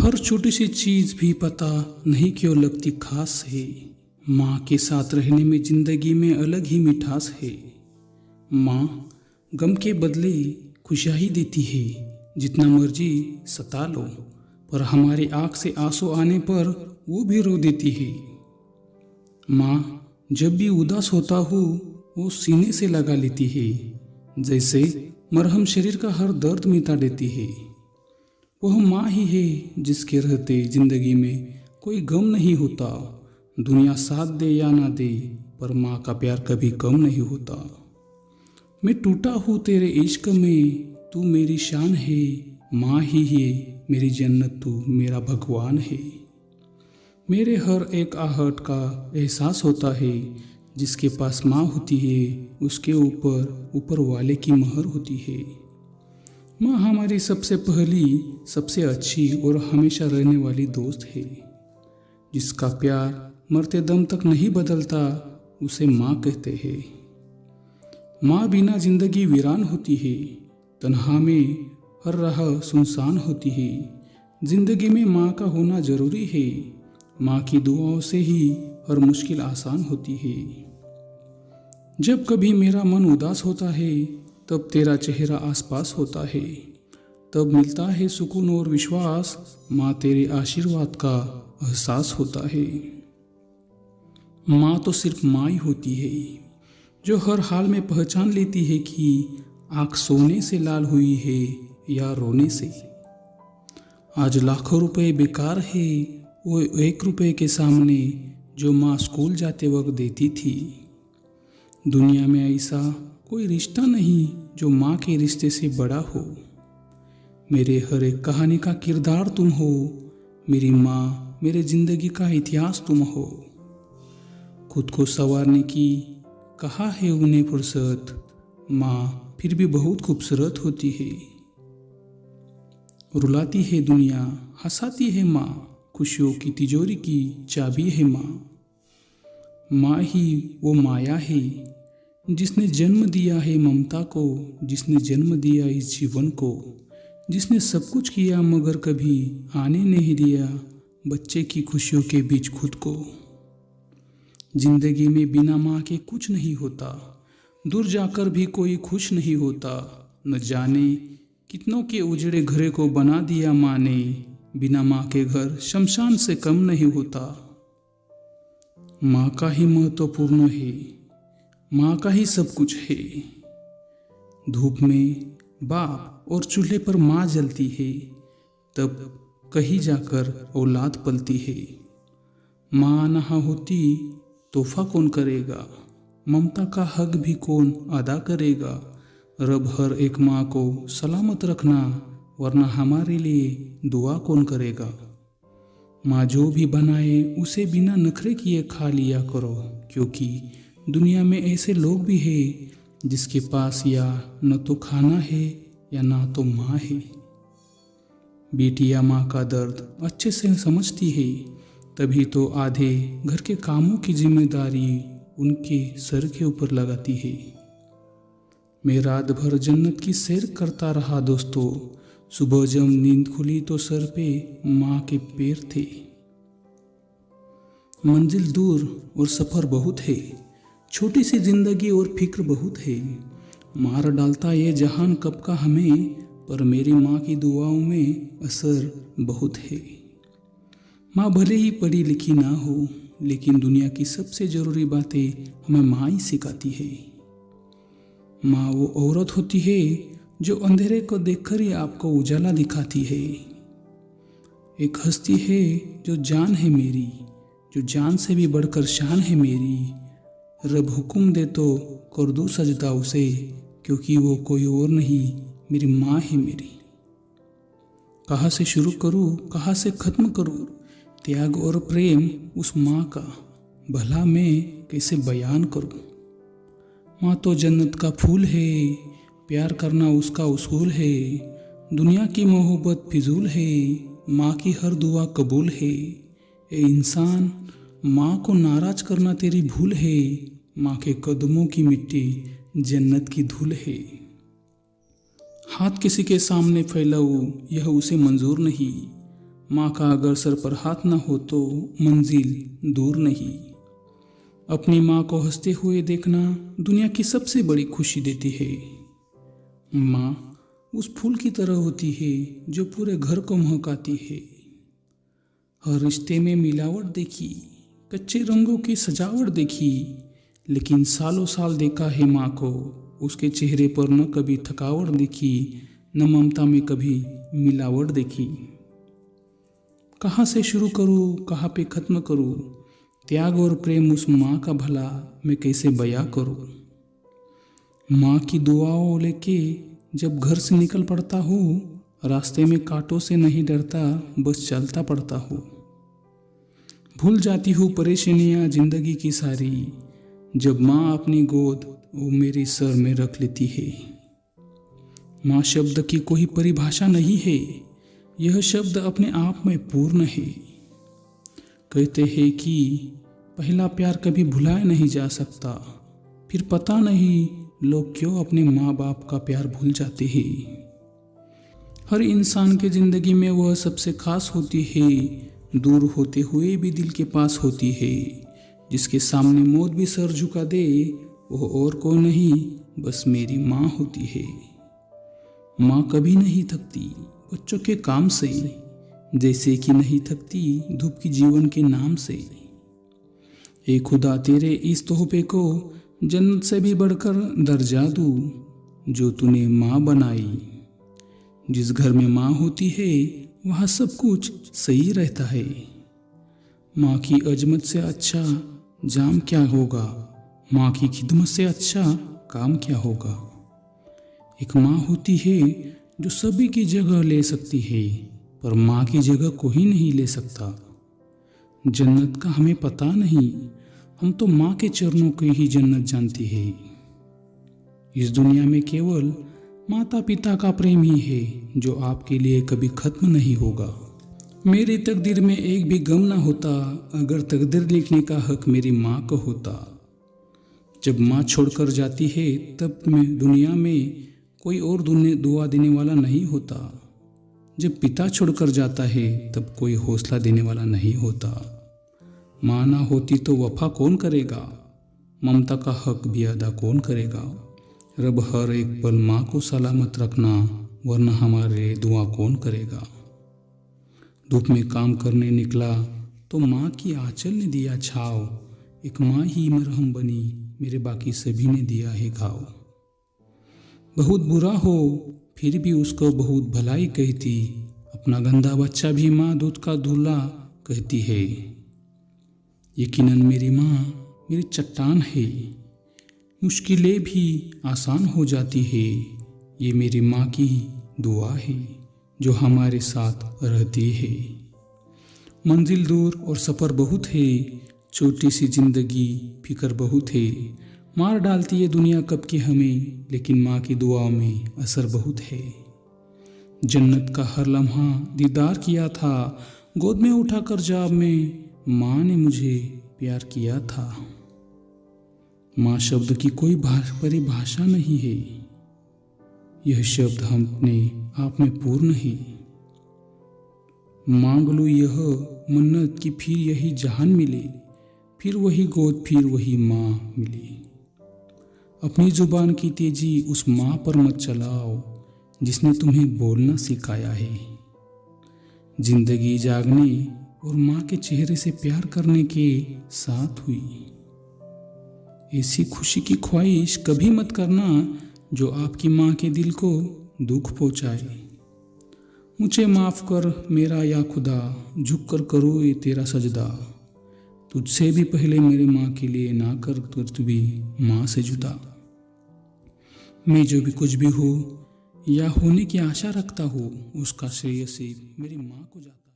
हर छोटी सी चीज़ भी पता नहीं क्यों लगती खास है। माँ के साथ रहने में ज़िंदगी में अलग ही मिठास है। माँ गम के बदले खुशियाँ ही देती है, जितना मर्जी सता लो, पर हमारी आँख से आंसू आने पर वो भी रो देती है। माँ जब भी उदास होता हूँ वो सीने से लगा लेती है, जैसे मरहम शरीर का हर दर्द मिटा देती है। वह माँ ही है जिसके रहते जिंदगी में कोई गम नहीं होता। दुनिया साथ दे या ना दे, पर माँ का प्यार कभी कम नहीं होता। मैं टूटा हूँ तेरे इश्क में, तू मेरी शान है। माँ ही है मेरी जन्नत, तू मेरा भगवान है। मेरे हर एक आहट का एहसास होता है, जिसके पास माँ होती है उसके ऊपर ऊपर वाले की महर होती है। माँ हमारी सबसे पहली, सबसे अच्छी और हमेशा रहने वाली दोस्त है। जिसका प्यार मरते दम तक नहीं बदलता, उसे माँ कहते हैं। माँ बिना जिंदगी वीरान होती है, तन्हा में हर राह सुनसान होती है। जिंदगी में माँ का होना जरूरी है, माँ की दुआओं से ही हर मुश्किल आसान होती है। जब कभी मेरा मन उदास होता है, तब तेरा चेहरा आसपास होता है, तब मिलता है सुकून और विश्वास। माँ तेरे आशीर्वाद का एहसास होता है। माँ तो सिर्फ माँ ही होती है, जो हर हाल में पहचान लेती है कि आँख सोने से लाल हुई है या रोने से। आज लाखों रुपए बेकार है वो 1 रुपए के सामने, जो माँ स्कूल जाते वक्त देती थी। दुनिया में ऐसा कोई रिश्ता नहीं जो माँ के रिश्ते से बड़ा हो। मेरे हर एक कहानी का किरदार तुम हो, मेरी माँ मेरे जिंदगी का इतिहास तुम हो। खुद को संवारने की कहा है उन्हें फुर्सत, माँ फिर भी बहुत खूबसूरत होती है। रुलाती है दुनिया, हंसाती है माँ, खुशियों की तिजोरी की चाबी है माँ। माँ ही वो माया है जिसने जन्म दिया है ममता को, जिसने जन्म दिया इस जीवन को, जिसने सब कुछ किया मगर कभी आने नहीं दिया बच्चे की खुशियों के बीच खुद को। जिंदगी में बिना माँ के कुछ नहीं होता, दूर जाकर भी कोई खुश नहीं होता। न जाने कितनों के उजड़े घरे को बना दिया माँ ने, बिना माँ के घर शमशान से कम नहीं होता। माँ का ही महत्वपूर्ण है, माँ का ही सब कुछ है। धूप में बाप और चूल्हे पर माँ जलती है, तब कहीं जाकर औलाद पलती है। माँ ना होती तोहफा कौन करेगा, ममता का हक भी कौन अदा करेगा। रब हर एक माँ को सलामत रखना, वरना हमारे लिए दुआ कौन करेगा। माँ जो भी बनाए उसे बिना नखरे किए खा लिया करो, क्योंकि दुनिया में ऐसे लोग भी हैं जिसके पास या न तो खाना है या ना तो माँ है। बेटियां माँ का दर्द अच्छे से समझती है, तभी तो आधे घर के कामों की जिम्मेदारी उनके सर के ऊपर लगाती है। मैं रात भर जन्नत की सैर करता रहा दोस्तों, सुबह जब नींद खुली तो सर पे माँ के पैर थे। मंजिल दूर और सफ़र बहुत है, छोटी सी जिंदगी और फिक्र बहुत है। मार डालता ये जहान कब का हमें, पर मेरी माँ की दुआओं में असर बहुत है। माँ भले ही पढ़ी लिखी ना हो, लेकिन दुनिया की सबसे ज़रूरी बातें हमें माँ ही सिखाती है। माँ वो औरत होती है जो अंधेरे को देखकर ही आपको उजाला दिखाती है। एक हस्ती है जो जान है मेरी, जो जान से भी बढ़कर शान है मेरी। रब हुक्म दे तो कर दूं सजदा उसे, क्योंकि वो कोई और नहीं मेरी माँ है मेरी। कहाँ से शुरू करूँ कहाँ से ख़त्म करूँ, त्याग और प्रेम उस माँ का भला मैं कैसे बयान करूँ। माँ तो जन्नत का फूल है, प्यार करना उसका उसूल है। दुनिया की मोहब्बत फिजूल है, माँ की हर दुआ कबूल है। ए इंसान, माँ को नाराज करना तेरी भूल है। माँ के कदमों की मिट्टी जन्नत की धूल है। हाथ किसी के सामने फैलाऊं यह उसे मंजूर नहीं, माँ का अगर सर पर हाथ न हो तो मंजिल दूर नहीं। अपनी माँ को हंसते हुए देखना दुनिया की सबसे बड़ी खुशी देती है। माँ उस फूल की तरह होती है जो पूरे घर को महकाती है। हर रिश्ते में मिलावट देखी, कच्चे रंगों की सजावट देखी, लेकिन सालों साल देखा है माँ को, उसके चेहरे पर न कभी थकावट दिखी, न ममता में कभी मिलावट देखी। कहाँ से शुरू करूँ, कहाँ पे ख़त्म करूँ, त्याग और प्रेम उस माँ का भला मैं कैसे बयां करूँ। माँ की दुआओं लेके जब घर से निकल पड़ता हूँ, रास्ते में कांटों से नहीं डरता, बस चलता पड़ता हूँ। भूल जाती हूँ परेशानियाँ जिंदगी की सारी, जब माँ अपनी गोद वो मेरे सर में रख लेती है। माँ शब्द की कोई परिभाषा नहीं है, यह शब्द अपने आप में पूर्ण है। कहते हैं कि पहला प्यार कभी भुलाया नहीं जा सकता, फिर पता नहीं लोग क्यों अपने माँ बाप का प्यार भूल जाते हैं। हर इंसान के जिंदगी में वह सबसे खास होती है, दूर होते हुए भी दिल के पास होती है, जिसके सामने मौत भी सर झुका दे, वह और कोई नहीं बस मेरी माँ होती है। माँ कभी नहीं थकती बच्चों के काम से, जैसे कि नहीं थकती धूप की जीवन के नाम से। ए खुदा तेरे इस तोहफे को जन्नत से भी बढ़कर दर्जा दूँ, जो तूने माँ बनाई। जिस घर में माँ होती है वहाँ सब कुछ सही रहता है। माँ की अजमत से अच्छा जाम क्या होगा, माँ की खिदमत से अच्छा काम क्या होगा। एक माँ होती है जो सभी की जगह ले सकती है, पर माँ की जगह कोई नहीं ले सकता। जन्नत का हमें पता नहीं, हम तो माँ के चरणों की ही जन्नत जानती है। इस दुनिया में केवल माता पिता का प्रेम ही है जो आपके लिए कभी खत्म नहीं होगा। मेरी तकदीर में एक भी गम ना होता अगर तकदीर लिखने का हक मेरी माँ को होता। जब माँ छोड़कर जाती है तब में दुनिया में कोई और दुआ देने वाला नहीं होता। जब पिता छोड़कर जाता है तब कोई हौसला देने वाला नहीं होता। माँ ना होती तो वफा कौन करेगा, ममता का हक भी अदा कौन करेगा। रब हर एक पल माँ को सलामत रखना, वरना हमारे दुआ कौन करेगा। धूप में काम करने निकला तो माँ की आंचल ने दिया छाव, एक माँ ही मरहम बनी, मेरे बाकी सभी ने दिया है घाव। बहुत बुरा हो फिर भी उसको बहुत भलाई कहती, अपना गंदा बच्चा भी माँ दूध का दूल्हा कहती है। यकीनन मेरी माँ मेरी चट्टान है, मुश्किलें भी आसान हो जाती है। ये मेरी माँ की दुआ है जो हमारे साथ रहती है। मंजिल दूर और सफ़र बहुत है, छोटी सी जिंदगी फिक्र बहुत है। मार डालती है दुनिया कब की हमें, लेकिन माँ की दुआओं में असर बहुत है। जन्नत का हर लम्हा दीदार किया था, गोद में उठाकर जाब में माँ ने मुझे प्यार किया था। माँ शब्द की कोई परिभाषा नहीं है, यह शब्द हम अपने आप में पूर्ण है। मांग लो यह मन्नत कि फिर यही जहान मिले, फिर वही गोद फिर वही माँ मिले। अपनी जुबान की तेजी उस माँ पर मत चलाओ जिसने तुम्हें बोलना सिखाया है। जिंदगी जागने और माँ के चेहरे से प्यार करने के साथ हुई। ऐसी खुशी की ख्वाहिश कभी मत करना जो आपकी माँ के दिल को दुख पहुँचाए। मुझे माफ़ कर मेरा या खुदा, झुक कर करो ये तेरा सजदा। तुझसे भी पहले मेरे माँ के लिए ना कर तू भी माँ से जुदा। मैं जो भी कुछ भी हो या होने की आशा रखता हूँ, उसका श्रेय सिर्फ मेरी माँ को जाता है।